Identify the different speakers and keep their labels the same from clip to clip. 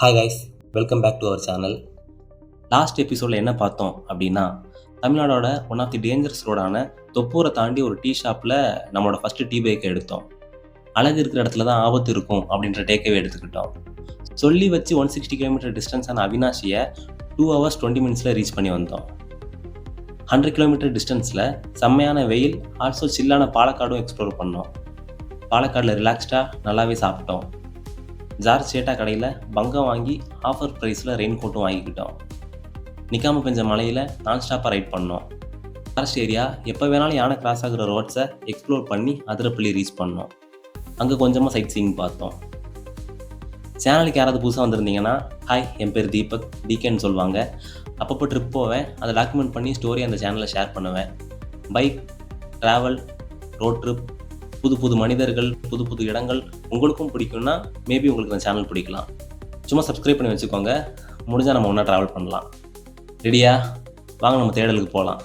Speaker 1: Hi guys, welcome back to our channel. Last எபிசோடில் என்ன பார்த்தோம் அப்படின்னா, தமிழ்நாடோட ஒன் ஆஃப் தி டேஞ்சரஸ் ரோடான தொப்பூரை தாண்டி ஒரு டீ ஷாப்பில் நம்மளோட ஃபஸ்ட்டு டீ பைக்கை எடுத்தோம். அழகு இருக்கிற இடத்துல தான் ஆபத்து இருக்கும் அப்படின்ற டேக்கவே எடுத்துக்கிட்டோம். சொல்லி வச்சு 160 கிலோமீட்டர் டிஸ்டன்ஸான அவினாஷியை 2 hours 20 minutes ரீச் பண்ணி வந்தோம். 100 கிலோமீட்டர் டிஸ்டன்ஸில் செம்மையான வெயில், ஆல்சோ சில்லான பாலக்காடும் எக்ஸ்ப்ளோர் பண்ணோம். பாலக்காடில் ரிலாக்ஸ்டாக நல்லாவே சாப்பிட்டோம். ஜார்ஜ் சேட்டா கடையில் பங்கம் வாங்கி ஆஃபர் ப்ரைஸில் ரெயின் கோட்டும் வாங்கிக்கிட்டோம். நிற்காமல் பெஞ்ச மலையில் நான் ஸ்டாப்பாக ரைட் பண்ணோம். ஃபாரஸ்ட் ஏரியா எப்போ வேணாலும் யானை கிராஸ் ஆகிற ரோட்ஸை எக்ஸ்ப்ளோர் பண்ணி அதிரப்பள்ளி ரீச் பண்ணோம். அங்கே கொஞ்சமாக சைட் சீயிங் பார்த்தோம். சேனலுக்கு யாராவது புதுசாக வந்திருந்தீங்கன்னா, ஹாய், என் பேர் தீபக், டிகேன்னு சொல்லுவாங்க. அப்பப்போ ட்ரிப் போவேன், அதை டாக்குமெண்ட் பண்ணி ஸ்டோரி அந்த சேனலில் ஷேர் பண்ணுவேன். பைக், ட்ராவல், ரோட் ட்ரிப், புது புது மனிதர்கள், புது புது இடங்கள் உங்களுக்கும் பிடிக்கும்னா மேபி உங்களுக்கு அந்த சேனல் பிடிக்கலாம். சும்மா சப்ஸ்கிரைப் பண்ணி வச்சுக்கோங்க. முடிஞ்சால் நம்ம ஒன்றா ட்ராவல் பண்ணலாம். ரெடியா? வாங்க நம்ம தேடலுக்கு போகலாம்.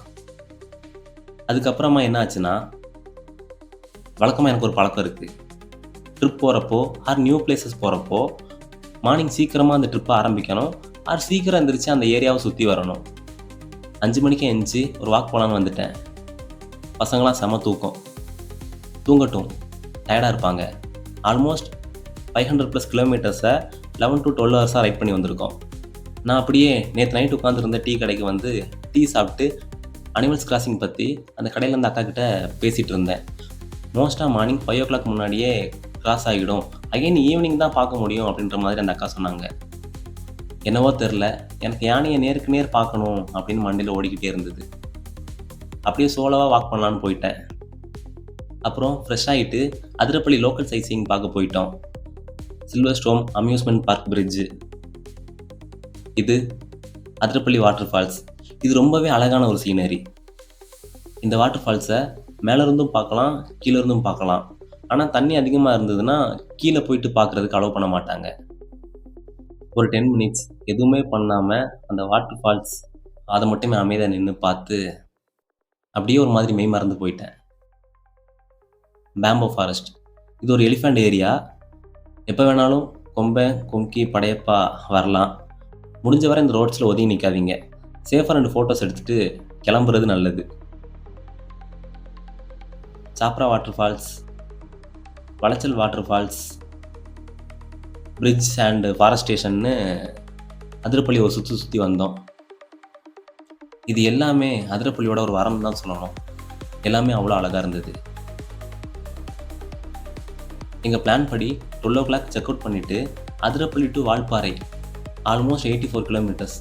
Speaker 1: அதுக்கப்புறமா என்ன ஆச்சுன்னா, வழக்கமாக எனக்கு ஒரு பழக்கம் இருக்குது. ட்ரிப் போகிறப்போ ஆர் நியூ பிளேசஸ் போகிறப்போ மார்னிங் சீக்கிரமாக அந்த ட்ரிப்பை ஆரம்பிக்கணும், ஆர் சீக்கிரம் எந்திரிச்சு அந்த ஏரியாவை சுற்றி வரணும். 5 மணிக்கே எழுந்துச்சி ஒரு வாக் போகலான்னு வந்துட்டேன். பசங்களாம் செம தூக்கம். தூங்கட்டும், டயர்டாக இருப்பாங்க. ஆல்மோஸ்ட் 500+ கிலோமீட்டர்ஸை 11 to 12 hours ரைட் பண்ணி வந்திருக்கோம். நான் அப்படியே நேற்று நைட் உட்காந்துருந்த டீ கடைக்கு வந்து டீ சாப்பிட்டு அனிமல்ஸ் கிராசிங் பற்றி அந்த கடையில் இருந்த அக்கா கிட்ட பேசிகிட்டு இருந்தேன். மோஸ்ட்டாக மார்னிங் 5 o'clock முன்னாடியே கிராஸ் ஆகிடும், அகைன் ஈவினிங் தான் பார்க்க முடியும் அப்படின்ற மாதிரி அந்த அக்கா சொன்னாங்க. என்னவோ தெரில, எனக்கு யானையை நேருக்கு நேர் பார்க்கணும் அப்படின்னு மண்டையில் ஓடிக்கிட்டே இருந்தது. அப்படியே சோலோவாக வாக் பண்ணலான்னு போயிட்டேன். அப்புறம் ஃப்ரெஷ் ஆகிட்டு அதிரப்பள்ளி லோக்கல் சைட்சீயிங் பார்க்க போயிட்டோம். Silver Storm amusement park bridge, இது அதிரப்பள்ளி வாட்டர் ஃபால்ஸ். இது ரொம்பவே அழகான ஒரு சீனரி. இந்த வாட்டர் ஃபால்ஸை மேலே இருந்தும் பார்க்கலாம், கீழே இருந்தும் பார்க்கலாம். ஆனால் தண்ணி அதிகமாக இருந்ததுன்னா கீழே போயிட்டு பார்க்குறதுக்கு அலோவ் பண்ண மாட்டாங்க. ஒரு 10 minutes எதுவுமே பண்ணாமல் அந்த வாட்டர் ஃபால்ஸ் அதை மட்டுமே அமைதியாக நின்று பார்த்து அப்படியே ஒரு மாதிரி மெய் மறந்து போயிட்டேன். பேம்போ ஃபாரஸ்ட், இது ஒரு எலிஃபண்ட் ஏரியா. எப்போ வேணாலும் கொம்பை, கொம்கி, படையப்பா வரலாம். முடிஞ்ச வரை இந்த ரோட்ஸில் ஒதுங்கி நிற்காதீங்க. சேஃபாக 2 ஃபோட்டோஸ் எடுத்துகிட்டு கிளம்புறது நல்லது. Chapra water falls, Vazhachal water falls, bridge and forest ஸ்டேஷன்னு அதிரப்பள்ளி ஒரு சுற்றி வந்தோம். இது எல்லாமே அதிரப்பள்ளியோட ஒரு வரம் தான் சொல்லணும். எல்லாமே அவ்வளோ அழகாக இருந்தது. எங்கள் பிளான் படி 12 o'clock செக் அவுட் பண்ணிவிட்டு Athirappilly to Valparai almost 84 kilometers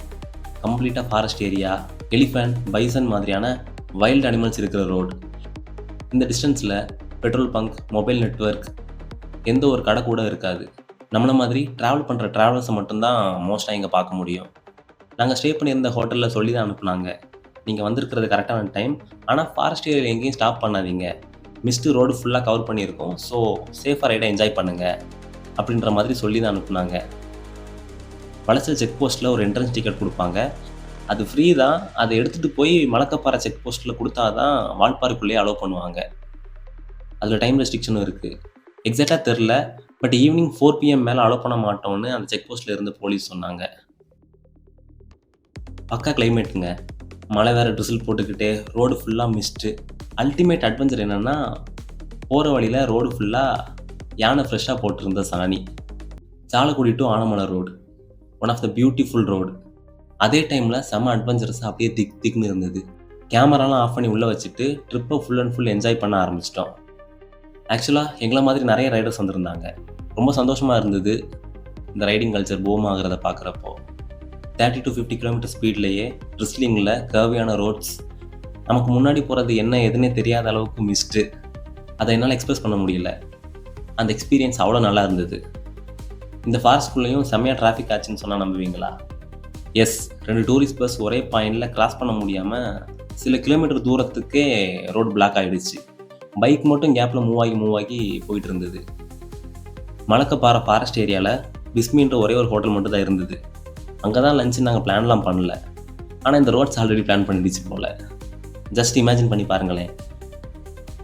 Speaker 1: கம்ப்ளீட்டாக ஃபாரஸ்ட் ஏரியா, எலிஃபண்ட், பைசன் மாதிரியான வைல்டு அனிமல்ஸ் இருக்கிற ரோடு. இந்த டிஸ்டன்ஸில் பெட்ரோல் பங்க், மொபைல் நெட்வொர்க், எந்த ஒரு கடை கூட இருக்காது. நம்மளை மாதிரி ட்ராவல் பண்ணுற ட்ராவலர்ஸை மட்டும்தான் மோஸ்ட்டாக இங்கே பார்க்க முடியும். நாங்கள் ஸ்டே பண்ணியிருந்த ஹோட்டலில் சொல்லி தான் அனுப்புனாங்க, நீங்கள் வந்திருக்கிறது கரெக்டான டைம், ஆனால் ஃபாரஸ்ட் ஏரியாவில் எங்கேயும் ஸ்டாப் பண்ணாதீங்க, மிஸ்ட்டு ரோடு ஃபுல்லாக கவர் பண்ணியிருக்கோம், ஸோ சேஃபாக ரைடை என்ஜாய் பண்ணுங்கள் அப்படின்ற மாதிரி சொல்லி தான் அனுப்புனாங்க. வளச்சல் செக் போஸ்ட்டில் ஒரு என்ட்ரன்ஸ் டிக்கெட் கொடுப்பாங்க, அது ஃப்ரீ தான். அதை எடுத்துகிட்டு போய் மலக்கப்பாறை செக் போஸ்ட்டில் கொடுத்தா தான் வால்பாறைக்குள்ளேயே அலோவ் பண்ணுவாங்க. அதில் டைம் ரெஸ்ட்ரிக்ஷனும் இருக்குது. எக்ஸாக்டாக தெரில, பட் ஈவினிங் 4 PM மேலே அலோவ் பண்ண மாட்டோம்னு அந்த செக் போஸ்ட்டில் இருந்து போலீஸ் சொன்னாங்க. பக்கா கிளைமேட்டுங்க, மழை வேறு ட்ரிசில் போட்டுக்கிட்டே, ரோடு ஃபுல்லாக மிஸ்ட்டு. அல்டிமேட் அட்வென்ச்சர் என்னென்னா, போகிற வழியில் ரோடு ஃபுல்லாக யானை ஃப்ரெஷ்ஷாக போட்டிருந்த சாணி. Chalakudy to Anamalai road, one of the beautiful road. அதே டைமில் செம்ம அட்வென்ச்சரஸாக அப்படியே திக்னு இருந்தது. கேமராலாம் ஆஃப் பண்ணி உள்ளே வச்சுட்டு ட்ரிப்பை ஃபுல் அண்ட் ஃபுல் என்ஜாய் பண்ண ஆரம்பிச்சிட்டோம். ஆக்சுவலாக எங்களை மாதிரி நிறைய ரைடர்ஸ் வந்திருந்தாங்க. ரொம்ப சந்தோஷமாக இருந்தது இந்த ரைடிங் கல்ச்சர் பூம் ஆகிறத பார்க்குறப்போ. 30 to 50 kilometer ஸ்பீட்லேயே ட்ரிஸ்லிங்கில் கர்வியான ரோட்ஸ், நமக்கு முன்னாடி போகிறது என்ன எதுன்னே தெரியாத அளவுக்கு மிஸ்ட்டு. அதை என்னால் எக்ஸ்பிரஸ் பண்ண முடியல. அந்த எக்ஸ்பீரியன்ஸ் அவ்வளோ நல்லா இருந்தது. இந்த ஃபாரஸ்ட்குள்ளேயும் செம்மையாக டிராஃபிக் ஆச்சுன்னு சொன்னால் நம்புவீங்களா? எஸ், 2 டூரிஸ்ட் பஸ் ஒரே பாயிண்டில் கிராஸ் பண்ண முடியாமல் சில கிலோமீட்டர் தூரத்துக்கே ரோடு பிளாக் ஆகிடுச்சு. பைக் மட்டும் கேப்பில் மூவ் ஆகி போயிட்டு இருந்தது. மலக்கப்பாறை ஃபாரஸ்ட் ஏரியாவில் பிஸ்மின்ற ஒரே ஒரு ஹோட்டல் மட்டும் தான் இருந்தது. அங்கே தான் லஞ்சு நாங்கள் பிளான்லாம் பண்ணல, ஆனால் இந்த ரோட்ஸ் ஆல்ரெடி பிளான் பண்ணிடுச்சு போல். ஜஸ்ட் இமேஜின் பண்ணி பாருங்களேன்,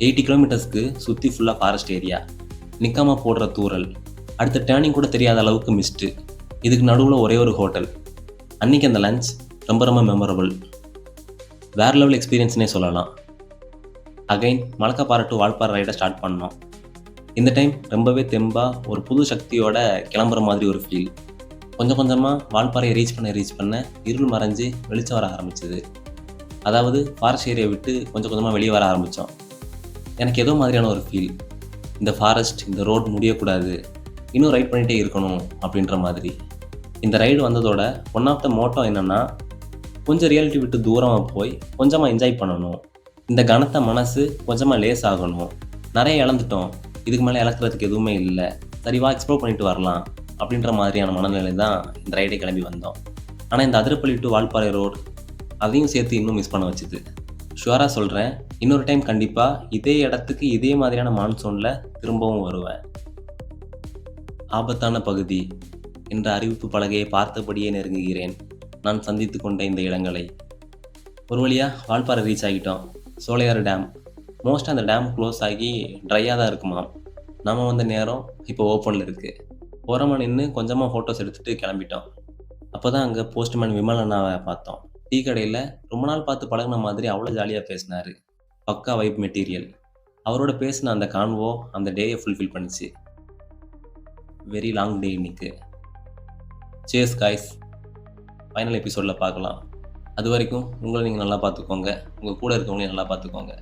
Speaker 1: 80 கிலோமீட்டர்ஸ்க்கு சுற்றி ஃபுல்லாக ஃபாரஸ்ட் ஏரியா, நிற்காமல் போடுற தூரல், அடுத்த டேர்னிங் கூட தெரியாத அளவுக்கு மிஸ்ட்டு, இதுக்கு நடுவில் ஒரே ஒரு ஹோட்டல். அன்றைக்கி அந்த லஞ்ச் ரொம்ப ரொம்ப மெமரபிள். வேறு லெவல் எக்ஸ்பீரியன்ஸ்னே சொல்லலாம். அகைன் மலக்கப்பாறை டு வால்பாறை ரைடை ஸ்டார்ட் பண்ணோம். இந்த டைம் ரொம்பவே தெம்பாக ஒரு புது சக்தியோட கிளம்புற மாதிரி ஒரு ஃபீல். கொஞ்சம் கொஞ்சமாக வால்பாறையை ரீச் பண்ண இருள் மறைஞ்சு வெளிச்சம் வர ஆரம்பிச்சிது. அதாவது ஃபாரஸ்ட் ஏரியா விட்டு கொஞ்சம் கொஞ்சமாக வெளியே வர ஆரம்பித்தோம். எனக்கு ஏதோ மாதிரியான ஒரு ஃபீல். இந்த ஃபாரஸ்ட், இந்த ரோட் முடியக்கூடாது, இன்னும் ரைட் பண்ணிகிட்டே இருக்கணும் அப்படின்ற மாதிரி. இந்த ரைடு வந்ததோட ஒன் ஆஃப் த மோட்டோ என்னென்னா, கொஞ்சம் ரியாலிட்டி விட்டு தூரமாக போய் கொஞ்சமாக என்ஜாய் பண்ணணும். இந்த கனத்த மனசு கொஞ்சமாக லேஸ் ஆகணும். நிறைய இழந்துட்டோம், இதுக்கு மேலே இழக்கிறதுக்கு எதுவுமே இல்லை, சரிவா எக்ஸ்ப்ளோர் பண்ணிட்டு வரலாம் அப்படின்ற மாதிரியான மனநிலை தான் இந்த ரைடை கிளம்பி வந்தோம். ஆனால் இந்த அதிரப்பள்ளி டு வால்பாறை ரோடு அதையும் சேர்த்து இன்னும் மிஸ் பண்ண வச்சுது. ஷுவராக சொல்கிறேன், இன்னொரு டைம் கண்டிப்பாக இதே இடத்துக்கு இதே மாதிரியான மான்சூனில் திரும்பவும் வருவேன். ஆபத்தான பகுதி என்ற அறிவிப்பு பலகையை பார்த்தபடியே நெருங்குகிறேன் நான் சந்தித்து கொண்ட இந்த இடங்களை. ஒரு வழியாக வால்பாறை ரீச் ஆகிட்டோம். சோலையாறு டேம் மோஸ்ட்டாக அந்த டேம் க்ளோஸ் ஆகி ட்ரையாக தான் இருக்குமா. நம்ம வந்த நேரம் இப்போ ஓப்பனில் இருக்குது. ஓரமாக நின்று கொஞ்சமாக ஃபோட்டோஸ் எடுத்துகிட்டு கிளம்பிட்டோம். அப்போ தான் அங்கே போஸ்ட்மேன் விமல் அண்ணாவை பார்த்தோம். டீ கடையில் ரொம்ப நாள் பார்த்து பழகின மாதிரி அவ்வளோ ஜாலியாக பேசினார். பக்கா வைப் மெட்டீரியல். அவரோட பேசின அந்த கான்வோ அந்த டேயை ஃபுல்ஃபில் பண்ணிச்சு. வெரி லாங் டே இன்னைக்கு. சேஸ் காய்ஸ், ஃபைனல் எபிசோடில் பார்க்கலாம். அது வரைக்கும் உங்களை நீங்கள் நல்லா பார்த்துக்கோங்க, உங்கள் கூட இருக்கவங்களையும் நல்லா பார்த்துக்கோங்க.